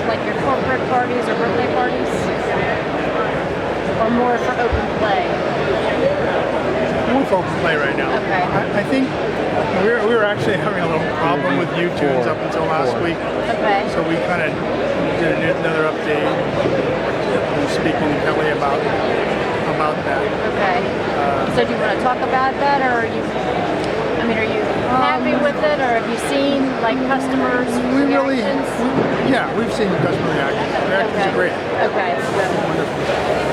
like your corporate parties or birthday parties? Or more for open play? More for open play right now. Okay. I think we were actually having a little problem with U-Tunes up until last week. Okay. So we kind of did another update. We're speaking to Kelly about that. Okay. So do you want to talk about that, or are you happy with it, or have you seen like customers' reactions? We've seen customer reactions. Reactions are great. Okay. Wonderful.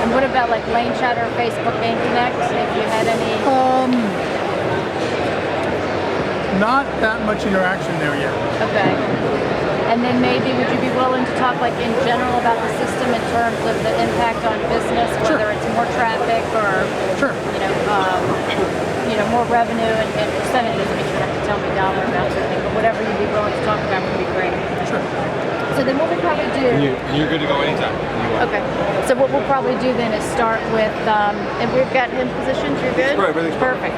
And what about like Lane Chat or Facebook Game Connect? If you had any? Not that much interaction there yet. Okay. And then maybe would you be willing to talk like in general about the system in terms of the impact on business, whether it's more traffic or more revenue and percentages? I mean, you don't have to tell me dollar amounts or anything, but whatever you'd be willing to talk about would be great. Sure. So then what we'll probably do... You're good to go anytime. Okay. So what we'll probably do then is start with, and we've got him positioned, you're good? Everything's perfect.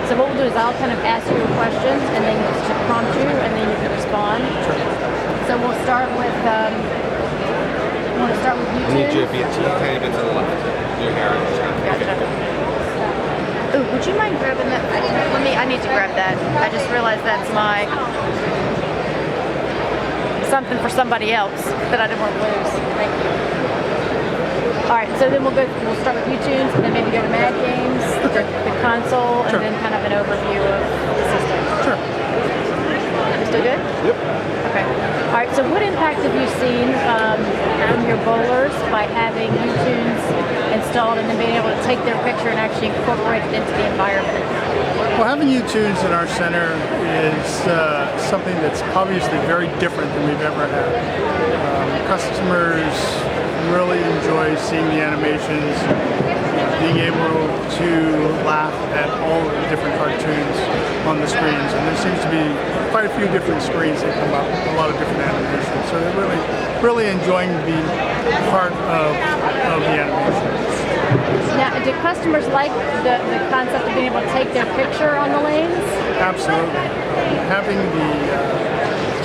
So what we'll do is I'll kind of ask you questions and then to prompt you and then you can respond. Sure. So we'll start with, you want to start with YouTube? I need you to be a tiny bit to the left. Your hair is Gotcha. Ooh, would you mind grabbing that? I need to grab that. I just realized that's my something for somebody else that I didn't want to lose. Thank you. All right, so then we'll start with U-Tunes, and then maybe go to Mad Games, the console, and then kind of an overview of the system. Sure. Still good? Yep. Okay. All right, so what impact have you seen on your bowlers by having U-Tunes installed and then being able to take their picture and actually incorporate it into the environment? Well, having U-Tunes in our center is something that's obviously very different than we've ever had. Customers really enjoy seeing the animations, being able to laugh at all of the different cartoons on the screens, and there seems to be quite a few different screens that come up with a lot of different animations. So they're really enjoying being part of the animations. Now, do customers like the concept of being able to take their picture on the lanes? Absolutely. Having the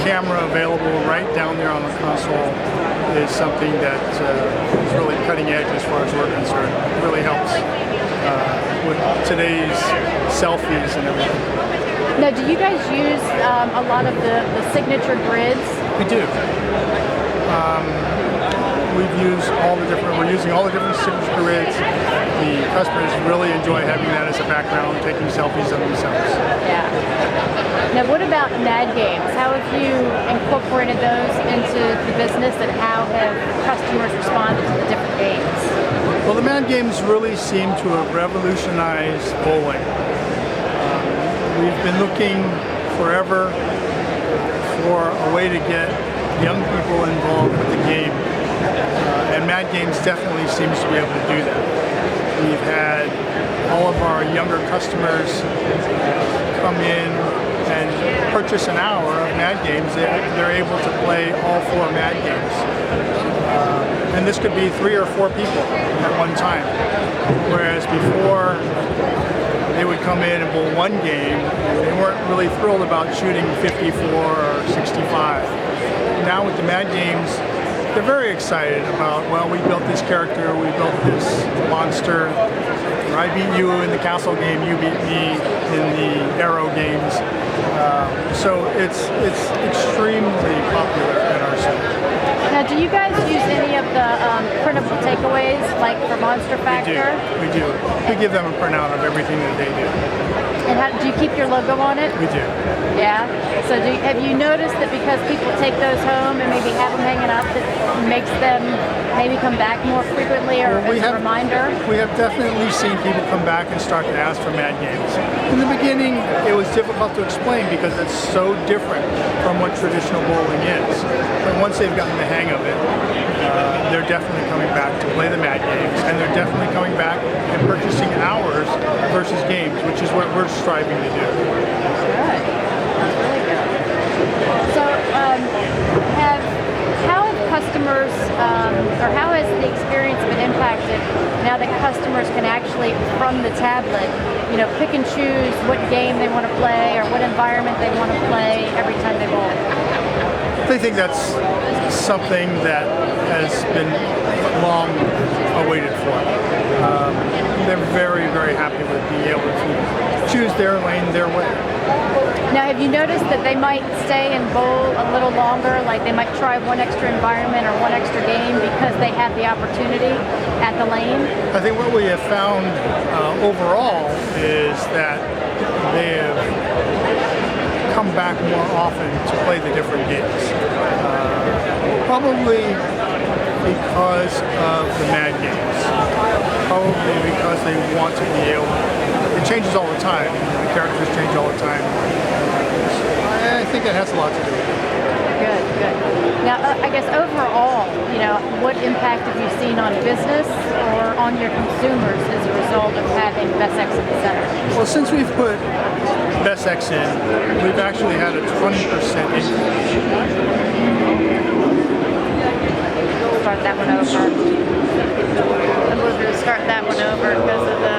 camera available right down there on the console is something that is really cutting edge as far as we're concerned. It really helps with today's selfies and everything. Now, do you guys use a lot of the signature grids? We do. We're using all the different signature grids. The customers really enjoy having that as a background, taking selfies of themselves. Yeah. Now, what about Mad Games? How have you incorporated those into the business, and how have customers responded to the different games? Well, the Mad Games really seem to have revolutionized bowling. We've been looking forever for a way to get young people involved with the game. And Mad Games definitely seems to be able to do that. We've had all of our younger customers come in and purchase an hour of Mad Games. They're able to play all 4 Mad Games. And this could be 3 or 4 people at one time. Whereas before, they would come in and bowl 1 game, and they weren't really thrilled about shooting 54 or 65. Now with the Mad Games, they're very excited about, well, we built this character, we built this monster. I beat you in the castle game, you beat me in the arrow games. So it's extremely popular in our center. Now, do you guys use any of the printable takeaways, like for Monster Factor? We do. We give them a printout of everything that they do. And do you keep your logo on it? We do. Yeah? So have you noticed that because people take those home and maybe have them hanging up, that makes them maybe come back more frequently, or as a reminder? We have definitely seen people come back and start to ask for Mad Games. In the beginning, it was difficult to explain because it's so different from what traditional bowling is. But once they've gotten the hang of it, they're definitely coming back to play the Mad Games, and they're definitely coming back and purchasing hours versus games, which is what we're striving to do. Good. That's really good. So, how have customers, or how has the experience been impacted now that customers can actually, from the tablet, pick and choose what game they want to play or what environment they want to play every time they bowl? they think that's something that has been long awaited for. They're very, very happy with being able to choose their lane, their way. Now, have you noticed that they might stay and bowl a little longer? Like they might try one extra environment or one extra game because they had the opportunity at the lane? I think what we have found overall is that they have come back more often to play the different games. Probably because of the mad games. Probably because they want to be able. It changes all the time. The characters change all the time. I think it has a lot to do with it. Good, good. Now, I guess overall, what impact have you seen on business or on your consumers as a result of having Best X in the center? Well, since we've put Best X in, we've actually had a 20% increase. Start that one over. I'm going to start that one over because of the.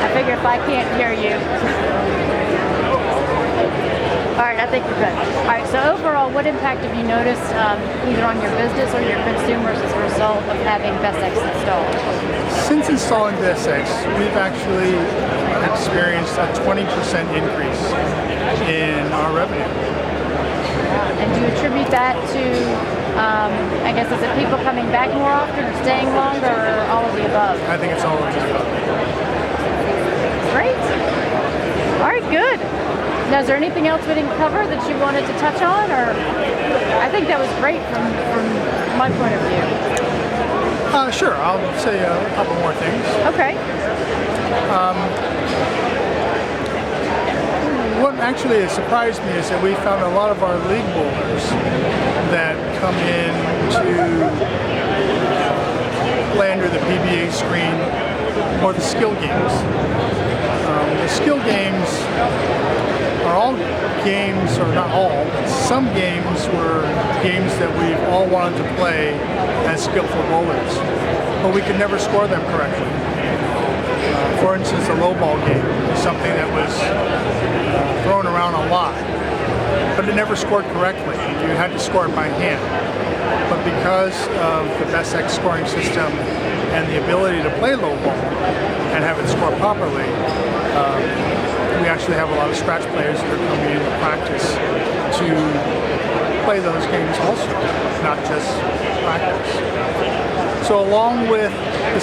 I figure if I can't hear you. All right, I think we're good. All right, so overall, what impact have you noticed either on your business or your consumers as a result of having Best X installed? Since installing Best X, we've actually experienced a 20% increase in our revenue. And do you attribute that to, I guess, is it people coming back more often or staying longer or all of the above? I think it's all of the above. Great. All right, good. Now, is there anything else we didn't cover that you wanted to touch on? Or I think that was great from my point of view. Sure, I'll say a couple more things. Okay. What actually has surprised me is that we found a lot of our league bowlers that come in to play under the PBA screen or the skill games. The skill games are all games, or not all, but some games were games that we've all wanted to play as skillful bowlers, but we could never score them correctly. For instance, the low ball game is something that was thrown around a lot, but it never scored correctly. You had to score it by hand. But because of the Best X scoring system and the ability to play low ball and have it score properly, we actually have a lot of scratch players that are coming into practice to play those games also, not just practice. So along with the